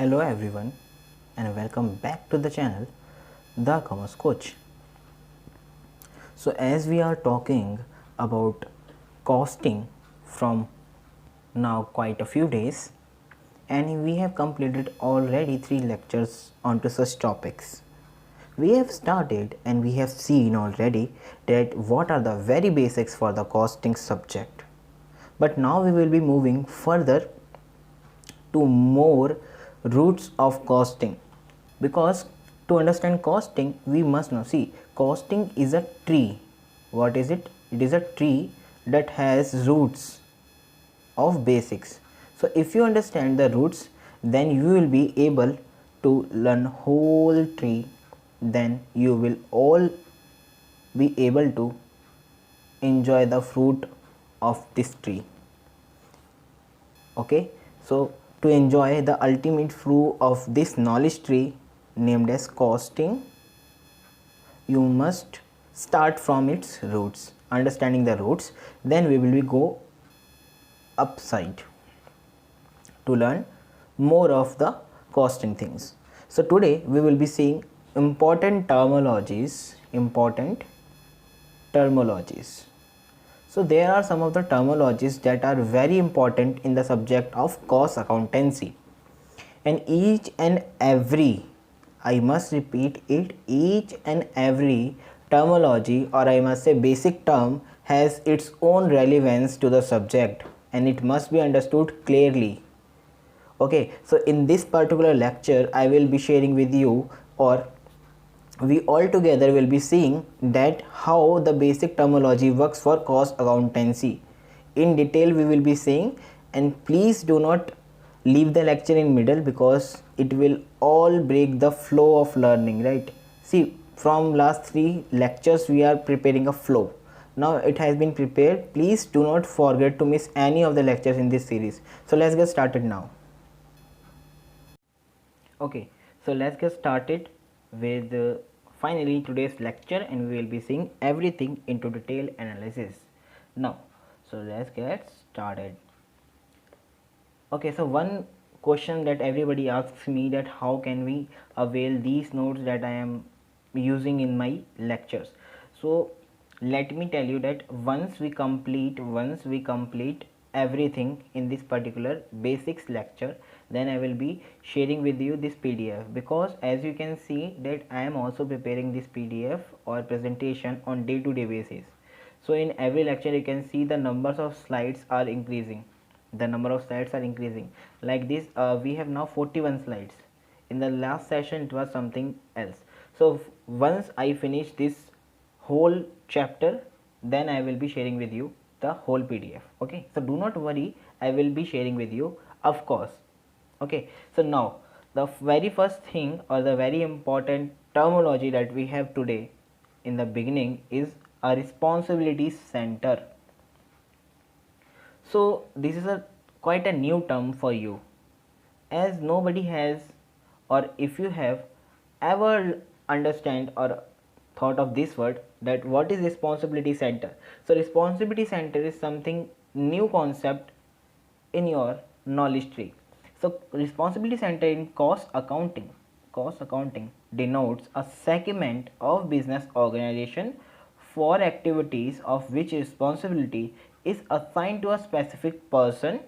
Hello everyone and welcome back to the channel The Commerce Coach. So as we are talking about costing from now quite a few days, and we have completed already 3 lectures onto such topics. We have started and we have seen already that what are the very basics for the costing subject. But now we will be moving further to more roots of costing, because to understand costing we must know, see, costing is a tree. What is it? It is a tree that has roots of basics. So if you understand the roots, then you will be able to learn whole tree, then you will all be able to enjoy the fruit of this tree. Okay, so to enjoy the ultimate fruit of this knowledge tree named as costing, you must start from its roots. Understanding the roots, then we will go upside to learn more of the costing things. So today we will be seeing important terminologies. So there are some of the terminologies that are very important in the subject of cost accountancy, and each and every, I must repeat it, each and every terminology, or I must say basic term, has its own relevance to the subject and it must be understood clearly. Okay, so in this particular lecture I will be sharing with you, or we all together will be seeing that how the basic terminology works for cost accountancy. In detail we will be seeing, and please do not leave the lecture in middle, because it will all break the flow of learning, right? See, from last 3 lectures we are preparing a flow. Now it has been prepared. Please do not forget to miss any of the lectures in this series. So let's get started now. Okay, so let's get started with finally today's lecture, and we will be seeing everything into detail analysis now. So let's get started. Okay, so one question that everybody asks me, that how can we avail these notes that I am using in my lectures. So let me tell you that once we complete everything in this particular basics lecture, then I will be sharing with you this PDF, because as you can see that I am also preparing this PDF or presentation on day-to-day basis. So in every lecture you can see the numbers of slides are increasing. Like this, we have now 41 slides. In the last session it was something else. So once I finish this whole chapter, then I will be sharing with you the whole PDF. Okay, so do not worry, I will be sharing with you, of course. Okay, so now the very first thing, or the very important terminology that we have today in the beginning, is a responsibility center. So this is quite a new term for you, as nobody has, or if you have ever understand or thought of this word, that what is responsibility center. So responsibility center is something new concept in your knowledge tree. So responsibility center in cost accounting denotes a segment of business organization for activities of which responsibility is assigned to a specific person.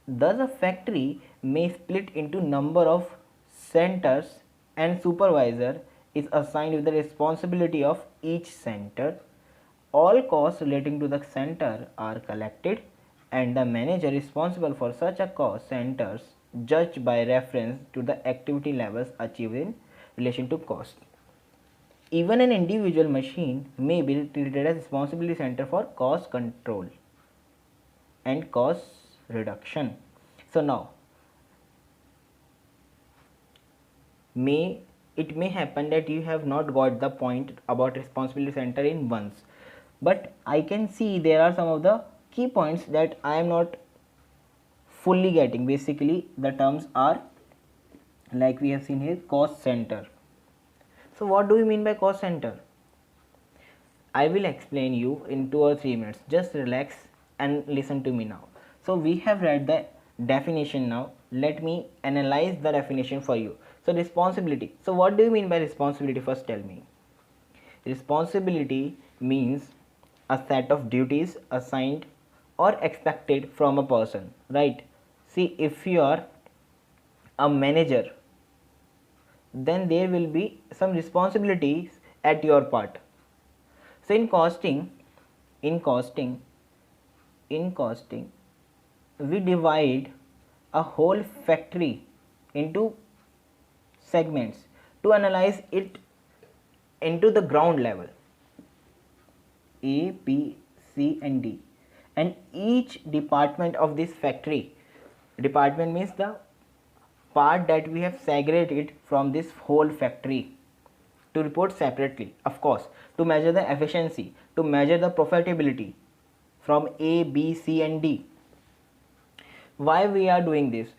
Thus a factory may split into number of centers, and supervisor is assigned with the responsibility of each center. All costs relating to the center are collected, and the manager responsible for such a cost centers judged by reference to the activity levels achieved in relation to cost. Even an individual machine may be treated as responsibility center for cost control and cost reduction. So now it may happen that you have not got the point about responsibility center in once, but I can see there are some of the key points that I am not fully getting. Basically the terms are like we have seen here, cost center. So what do we mean by cost center? I will explain you in 2 or 3 minutes. Just relax and listen to me now. So we have read the definition now. let me analyze the definition for you. So responsibility. So what do you mean by responsibility? First tell me. Responsibility means a set of duties assigned or expected from a person, right? See, if you are a manager, then there will be some responsibilities at your part. So in costing, in costing, in costing, we divide a whole factory into segments to analyze it into the ground level, A, B, C and D, and each department of this factory, department means the part that we have segregated from this whole factory, to report separately, of course, to measure the efficiency, to measure the profitability from A, B, C and D. Why we are doing this?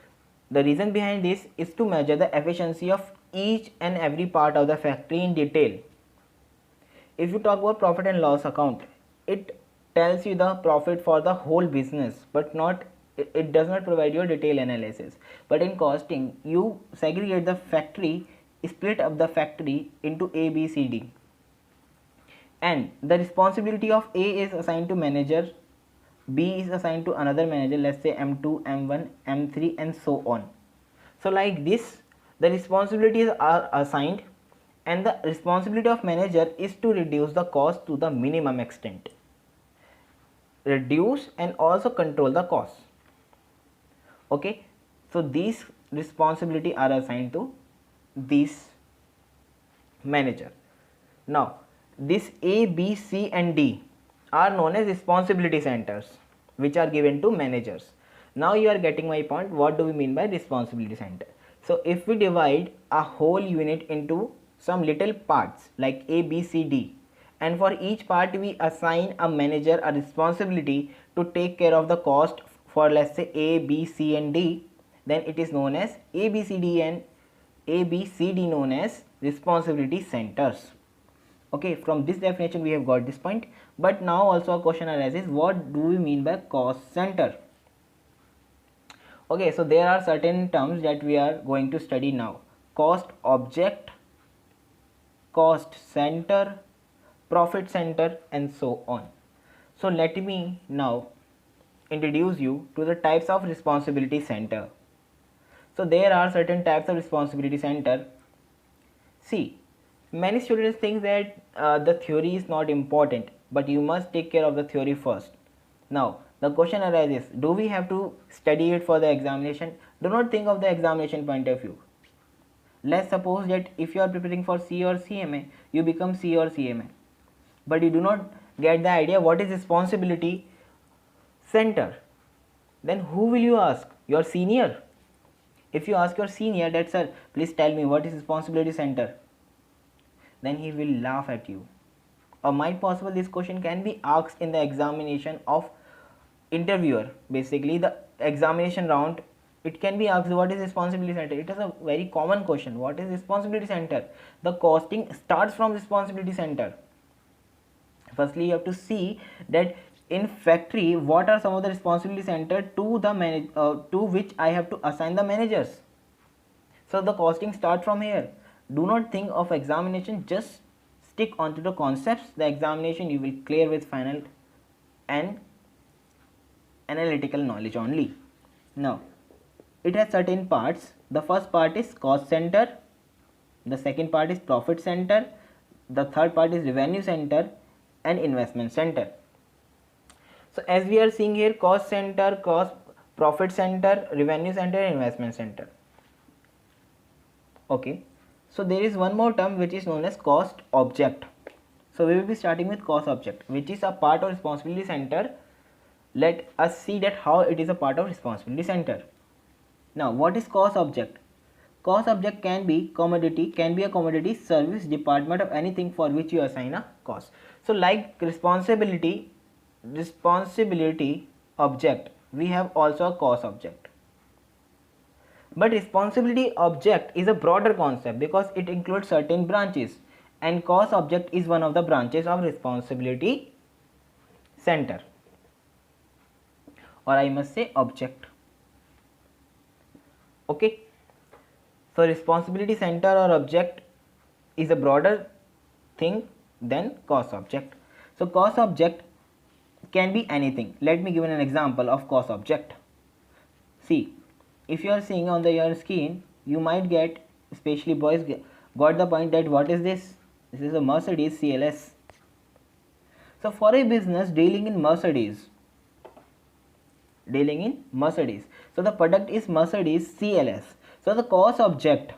The reason behind this is to measure the efficiency of each and every part of the factory in detail. If you talk about profit and loss account, it tells you the profit for the whole business, but not, it does not provide you a detailed analysis. But in costing, you segregate the factory, split up the factory into A, B, C, D, and the responsibility of A is assigned to manager, B is assigned to another manager, let's say M2, M1, M3 and so on. So like this, the responsibilities are assigned, and the responsibility of manager is to reduce the cost to the minimum extent. Reduce and also control the cost. Okay, so these responsibility are assigned to this manager. Now this A, B, C and D are known as responsibility centers, which are given to managers. Now you are getting my point. What do we mean by responsibility center? So if we divide a whole unit into some little parts like A, B, C, D, and for each part we assign a manager a responsibility to take care of the cost for, let's say, A, B, C and D, then it is known as A, B, C, D and A, B, C, D known as responsibility centers. Okay, from this definition we have got this point, but now also a question arises, what do we mean by cost center? Okay, so there are certain terms that we are going to study now: cost object, cost center, profit center and so on. So let me now introduce you to the types of responsibility center. So there are certain types of responsibility center. See, many students think that the theory is not important, but you must take care of the theory first. Now the question arises, do we have to study it for the examination? Do not think of the examination point of view. Let's suppose that if you are preparing for C or CMA, you become C or CMA, but you do not get the idea what is responsibility center. Then who will you ask? Your senior. If you ask your senior that, sir, please tell me what is responsibility center, then he will laugh at you. Or might possible this question can be asked in the examination of interviewer. Basically the examination round, it can be asked what is responsibility center. It is a very common question. What is responsibility center? The costing starts from responsibility center. Firstly you have to see that in factory what are some of the responsibility center to the to which I have to assign the managers. So the costing start from here. Do not think of examination, just stick onto the concepts. The examination you will clear with final and analytical knowledge only. Now it has certain parts. The first part is cost center, the second part is profit center, the third part is revenue center and investment center. So as we are seeing here, cost center, cost, profit center, revenue center and investment center. Okay, so there is one more term which is known as cost object. So we will be starting with cost object, which is a part of responsibility center. Let us see that how it is a part of responsibility center. Now what is cost object? Cost object can be a commodity, service, department of anything for which you assign a cost. So like responsibility object, we have also a cost object. But responsibility object is a broader concept because it includes certain branches, and cost object is one of the branches of responsibility center, or I must say object. Okay, so responsibility center or object is a broader thing than cost object. So cost object can be anything. Let me give an example of cost object. See, if you are seeing on your screen, you might get, especially boys, got the point that what is this? This is a Mercedes CLS. So for a business dealing in Mercedes, so the product is Mercedes CLS. So the cost object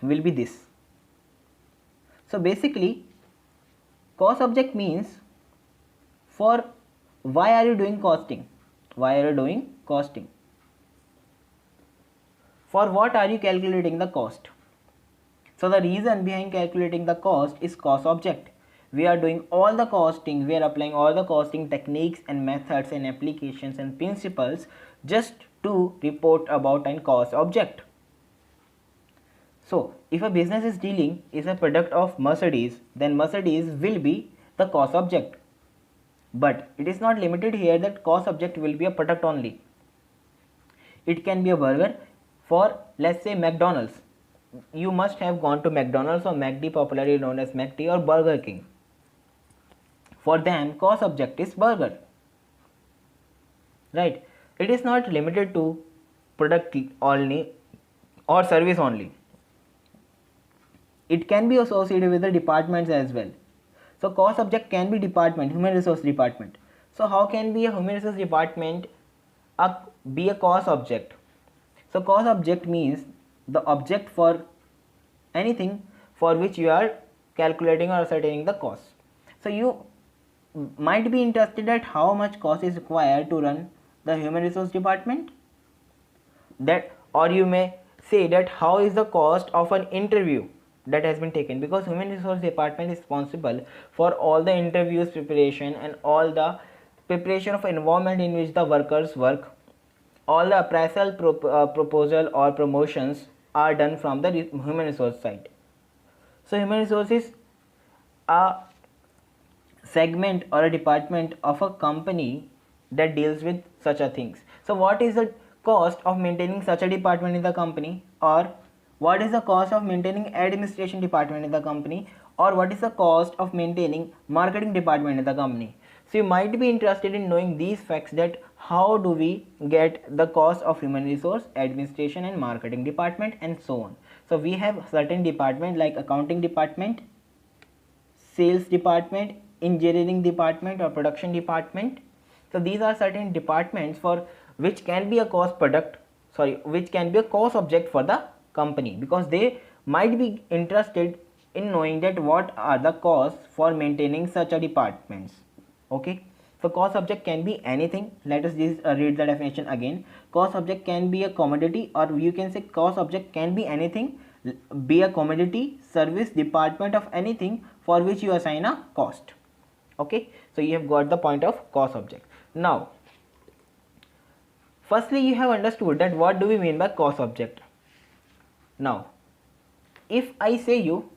will be this. So basically, cost object means for why are you doing costing? Why are you doing costing? For what are you calculating the cost? So the reason behind calculating the cost is cost object. We are doing all the costing, we are applying all the costing techniques and methods and applications and principles just to report about an cost object. So if a business is dealing is a product of Mercedes, then Mercedes will be the cost object. But it is not limited here that cost object will be a product only. It can be a burger for, let's say, McDonald's. You must have gone to McDonald's or McD, popularly known as McD or Burger King. For them, cost object is burger, right? It is not limited to product only or service only. It can be associated with the departments as well. So cost object can be department, human resource department. So how can be a human resource department be a cost object? So cost object means the object for anything for which you are calculating or ascertaining the cost. So you might be interested at how much cost is required to run the human resource department, that, or you may say that how is the cost of an interview that has been taken, because human resource department is responsible for all the interviews preparation and all the preparation of environment in which the workers work. All the appraisal proposal or promotions are done from the human resource side. So human resources a segment or a department of a company that deals with such a things. So what is the cost of maintaining such a department in the company, or what is the cost of maintaining administration department in the company, or what is the cost of maintaining marketing department in the company? So you might be interested in knowing these facts, that how do we get the cost of human resource, administration and marketing department and so on. So we have certain department like accounting department, sales department, engineering department or production department. So these are certain departments for which can be a which can be a cost object for the company, because they might be interested in knowing that what are the costs for maintaining such a departments. Okay, so cost object can be anything. Let us read the definition again. Cost object can be a commodity, or you can say cost object can be anything, be a commodity, service, department of anything for which you assign a cost. Okay, so you have got the point of cost object. Now firstly you have understood that what do we mean by cost object. Now if I say you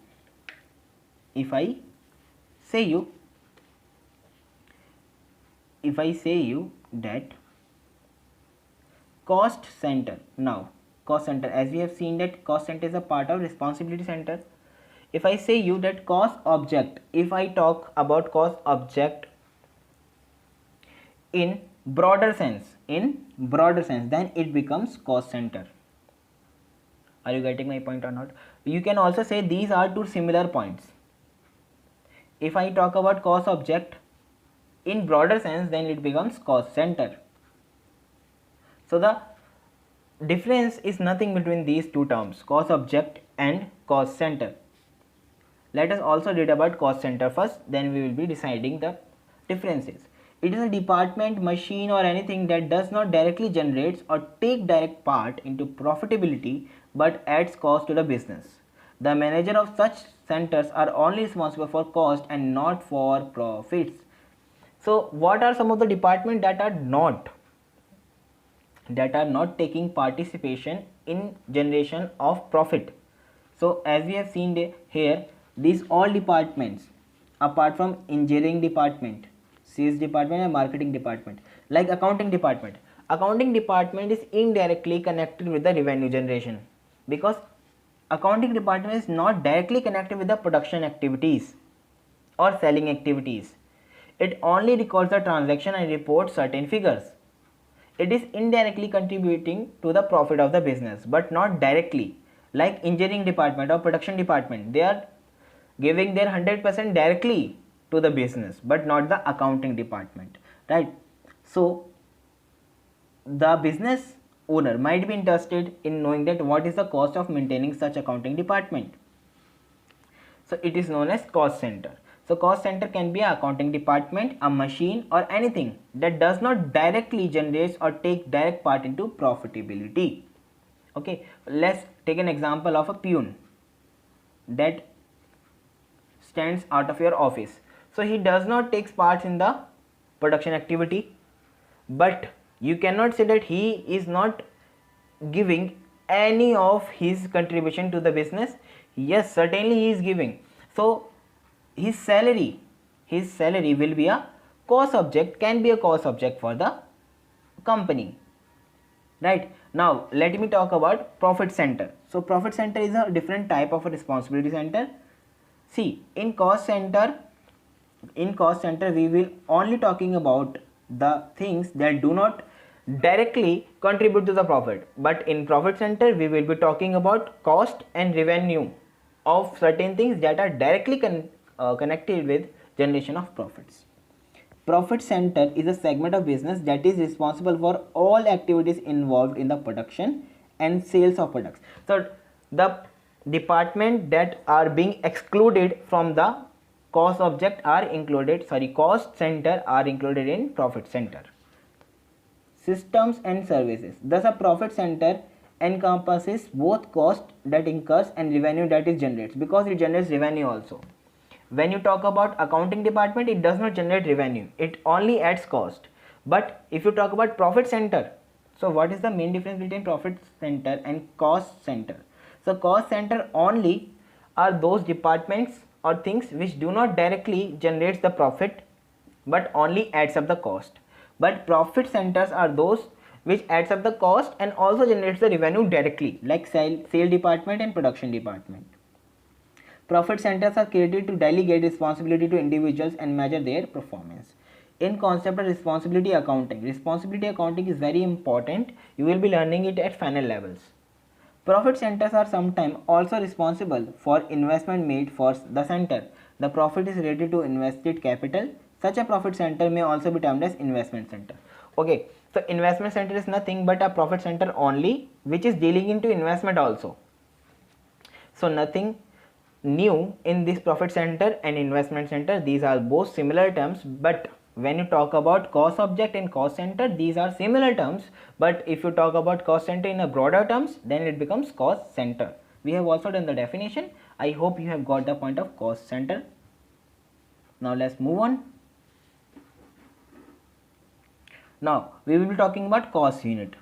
that cost center, now cost center, as we have seen that cost center is a part of responsibility center. If I say you that cost object, if I talk about cost object in broader sense, then it becomes cost center. Are you getting my point or not? You can also say these are two similar points. If I talk about cost object in broader sense, then it becomes cost center. So the difference is nothing between these two terms, cost object and cost center. Let us also read about cost center first, then we will be deciding the differences. It is a department, machine or anything that does not directly generate or take direct part into profitability but adds cost to the business. The manager of such centers are only responsible for cost and not for profits. So what are some of the departments that are not taking participation in generation of profit? So as we have seen here, these all departments apart from engineering department, sales department and marketing department, like accounting department. Accounting department is indirectly connected with the revenue generation, because accounting department is not directly connected with the production activities or selling activities. It only records the transaction and reports certain figures. It is indirectly contributing to the profit of the business, but not directly. Like engineering department or production department, they are giving their 100% directly to the business, but not the accounting department, right? So the business owner might be interested in knowing that what is the cost of maintaining such accounting department. So it is known as cost center. So cost center can be an accounting department, a machine, or anything that does not directly generate or take direct part into profitability. Okay, let's take an example of a peon that stands out of your office. So he does not take part in the production activity, but you cannot say that he is not giving any of his contribution to the business. Yes, certainly he is giving. So his salary will be a cost object, can be a cost object for the company, right? Now let me talk about profit center. So profit center is a different type of a responsibility center. See, in cost center we will only talking about the things that do not directly contribute to the profit, but in profit center we will be talking about cost and revenue of certain things that are directly connected with generation of profits. Profit center is a segment of business that is responsible for all activities involved in the production and sales of products. So the department that are being excluded from the cost object are included, cost center are included in profit center. Systems and services. Thus a profit center encompasses both cost that incurs and revenue that is generated, because it generates revenue also. When you talk about accounting department, it does not generate revenue, it only adds cost. But if you talk about profit center, so what is the main difference between profit center and cost center? So cost center only are those departments or things which do not directly generate the profit but only adds up the cost. But profit centers are those which adds up the cost and also generates the revenue directly, like sale department and production department. Profit centers are created to delegate responsibility to individuals and measure their performance. In concept of responsibility accounting is very important. You will be learning it at final levels. Profit centers are sometimes also responsible for investment made for the center. The profit is related to invested capital. Such a profit center may also be termed as investment center. Okay, so investment center is nothing but a profit center only which is dealing into investment also. So nothing new in this profit center and investment center. These are both similar terms, but when you talk about cost object and cost center, these are similar terms, but if you talk about cost center in a broader terms, then it becomes cost center. We have also done the definition. I hope you have got the point of cost center. Now let's move on. Now we will be talking about cost unit.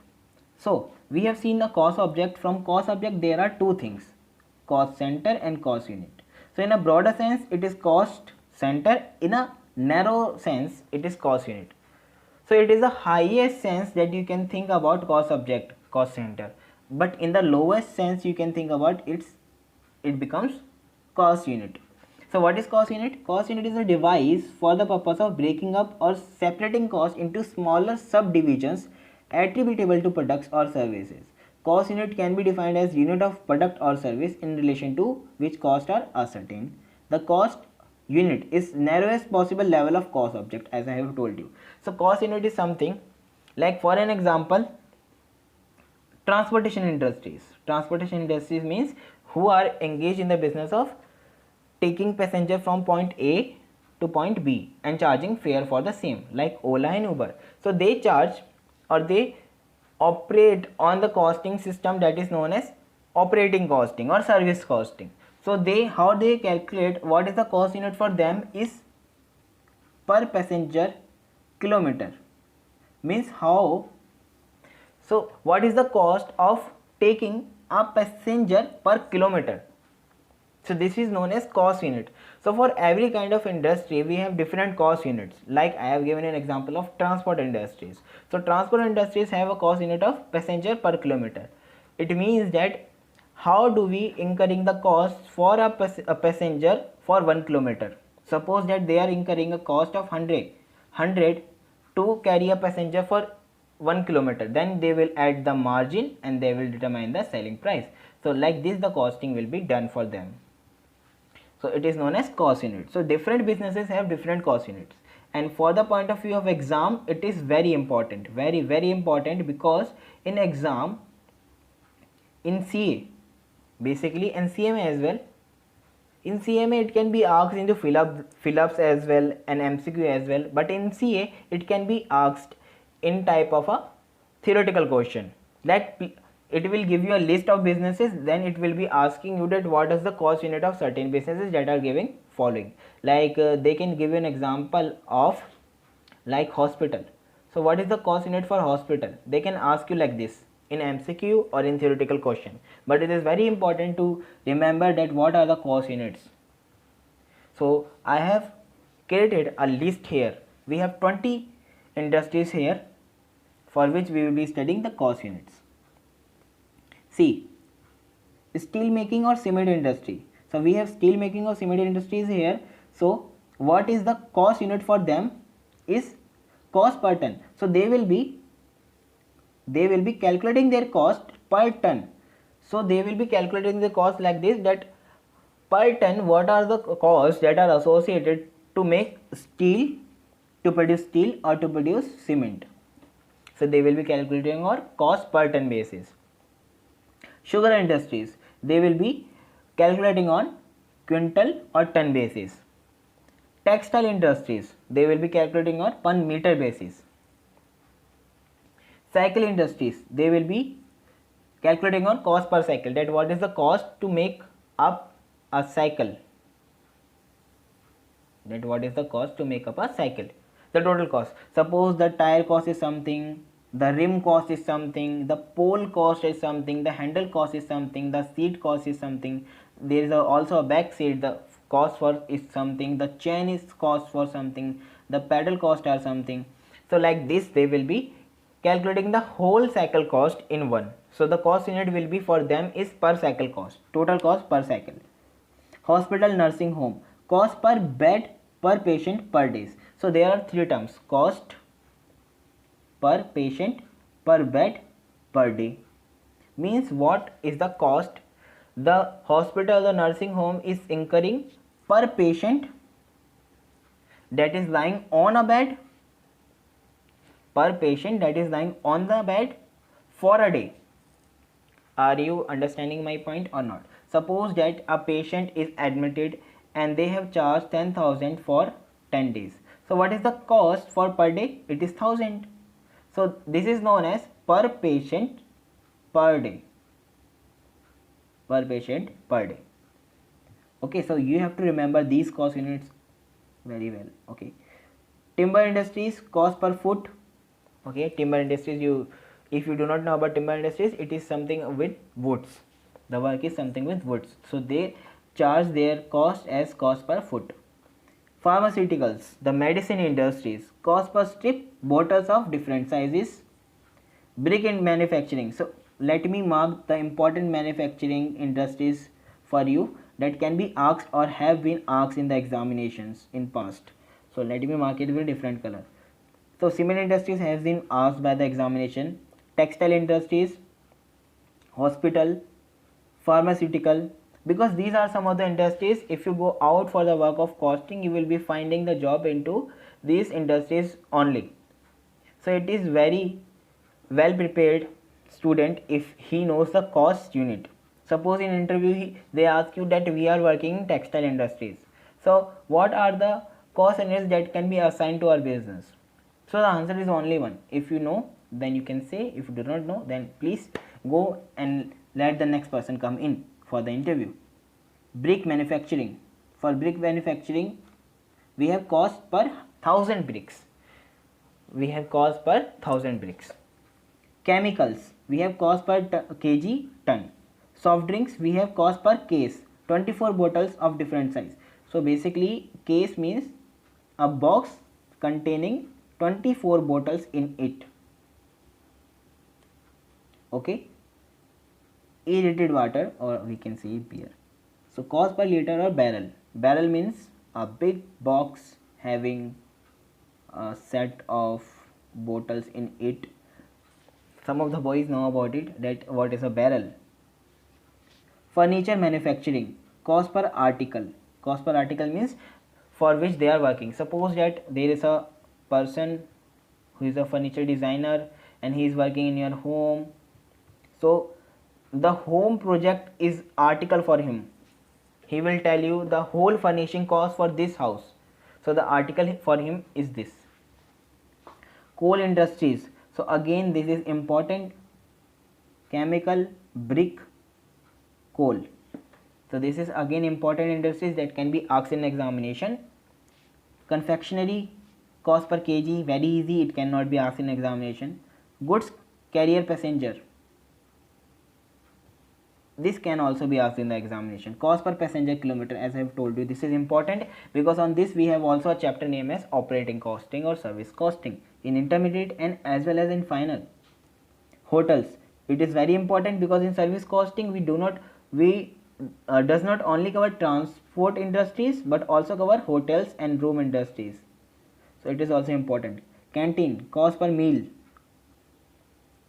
So we have seen the cost object. From cost object there are two things, cost center and cost unit. So in a broader sense it is cost center, in a narrow sense it is cost unit. So it is the highest sense that you can think about cost object, cost center, but in the lowest sense you can think about it becomes cost unit. So what is cost unit? Cost unit is a device for the purpose of breaking up or separating cost into smaller subdivisions attributable to products or services. Cost unit can be defined as unit of product or service in relation to which costs are ascertained. The cost unit is narrowest possible level of cost object, as I have told you. So cost unit is something like, for an example, transportation industries. Transportation industries means who are engaged in the business of taking passenger from point A to point B and charging fare for the same, like Ola and Uber. So they charge or they operate on the costing system that is known as operating costing or service costing. So how they calculate what is the cost unit for them is per passenger kilometer. Means how, so what is the cost of taking a passenger per kilometer? So this is known as cost unit. So for every kind of industry we have different cost units. Like I have given an example of transport industries. So transport industries have a cost unit of passenger per kilometer. It means that how do we incurring the cost for a passenger for 1 kilometer. Suppose that they are incurring a cost of 100 to carry a passenger for 1 kilometer, then they will add the margin and they will determine the selling price. So like this the costing will be done for them. So it is known as cost unit. So different businesses have different cost units, and for the point of view of exam it is very important, very important, because in exam, in CA basically, and CMA as well, in CMA it can be asked into fill-ups as well and MCQ as well, but in CA it can be asked in type of a theoretical question. That it will give you a list of businesses, then it will be asking you that what is the cost unit of certain businesses that are giving following. Like they can give you an example of like hospital. So what is the cost unit for hospital? They can ask you like this in MCQ or in theoretical question, but it is very important to remember that what are the cost units. So I have created a list here. We have 20 industries here for which we will be studying the cost units. See, steel making or cement industry. So we have steel making or cement industries here. So what is the cost unit for them is cost per ton. So they will be calculating their cost per ton. So they will be calculating the cost like this, that per ton what are the costs that are associated to make steel, to produce steel or to produce cement. So they will be calculating on cost per ton basis. Sugar industries, they will be calculating on quintal or ton basis. Textile industries, they will be calculating on per meter basis. Cycle industries, they will be calculating on cost per cycle, that what is the cost to make up a cycle, the total cost. Suppose the tire cost is something, the rim cost is something, the pole cost is something, the handle cost is something, the seat cost is something, there is also a back seat, the cost for is something, the chain is cost for something, the pedal cost are something. So like this they will be calculating the whole cycle cost in one. So the cost unit will be for them is per cycle cost, total cost per cycle. Hospital, nursing home, cost per bed per patient per days. So there are three terms: cost per patient per bed per day. Means what is the cost the hospital, the nursing home is incurring per patient that is lying on a bed, per patient that is lying on the bed for a day. Are you understanding my point or not? Suppose that a patient is admitted and they have charged 10,000 for 10 days. So what is the cost for per day? It is 1000. So this is known as per patient per day. Per patient per day. Okay, so you have to remember these cost units very well. Okay, timber industries, cost per foot. Okay, timber industries, if you do not know about timber industries, it is something with woods. The work is something with woods. So they charge their cost as cost per foot. Pharmaceuticals, the medicine industries, cost per strip, bottles of different sizes. Brick and manufacturing. So let me mark the important manufacturing industries for you that can be asked or have been asked in the examinations in past. So let me mark it with a different color. So cement industries has been asked by the examination. Textile industries, hospital, pharmaceutical, because these are some of the industries. If you go out for the work of costing, you will be finding the job into these industries only. So it is very well prepared student if he knows the cost unit. Suppose in interview they ask you that we are working in textile industries, so what are the cost units that can be assigned to our business? So the answer is only one. If you know, then you can say. If you do not know, then please go and let the next person come in for the interview. Brick manufacturing. For brick manufacturing, we have cost per 1000 bricks. Chemicals, we have cost per kg ton. Soft drinks, we have cost per case. 24 bottles of different size. So basically case means a box containing 24 bottles in it. Okay, aerated water, or we can say beer. So cost per liter or barrel. Barrel means a big box having a set of bottles in it. Some of the boys know about it, that what is a barrel. Furniture manufacturing, cost per article. Cost per article means for which they are working. Suppose that there is a person who is a furniture designer and he is working in your home. So the home project is article for him. He will tell you the whole furnishing cost for this house. So the article for him is this. Coal industries. So again this is important. Chemical, brick, coal. So this is again important industries that can be asked in examination. Confectionery, cost per kg, very easy, it cannot be asked in examination. Goods carrier passenger, this can also be asked in the examination. Cost per passenger kilometer, as I have told you, this is important because on this we have also a chapter named as operating costing or service costing in intermediate and as well as in final. Hotels, it is very important because in service costing we does not only cover transport industries but also cover hotels and room industries. So it is also important. Canteen, cost per meal.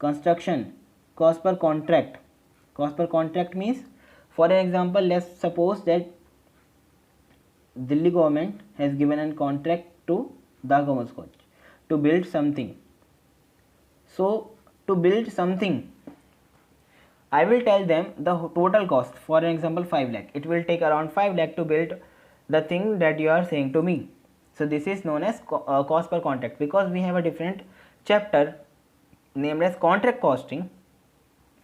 Construction, cost per contract. Cost per contract means, for an example, let's suppose that Delhi government has given a contract to Dagomos Coach to build something. So to build something, I will tell them the total cost, for an example 5 lakh. It will take around 5 lakh to build the thing that you are saying to me. So this is known as cost per contract, because we have a different chapter named as contract costing.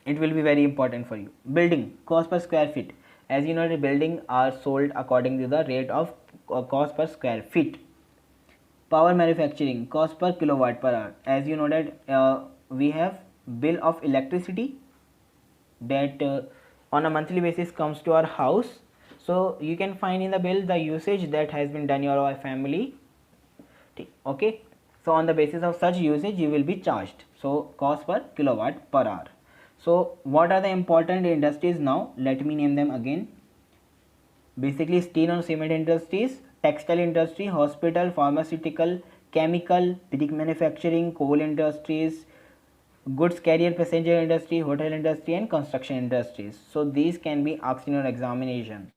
It will be very important for you. Building, cost per square feet. As you know, the building are sold according to the rate of cost per square feet. Power manufacturing, cost per kilowatt per hour. As you know that we have bill of electricity that on a monthly basis comes to our house. So you can find in the bill the usage that has been done your family. Okay, so on the basis of such usage you will be charged. So cost per kilowatt per hour. So what are the important industries now? Let me name them again. Basically steel and cement industries, textile industry, hospital, pharmaceutical, chemical, brick manufacturing, coal industries, goods carrier passenger industry, hotel industry and construction industries. So these can be asked in your examination.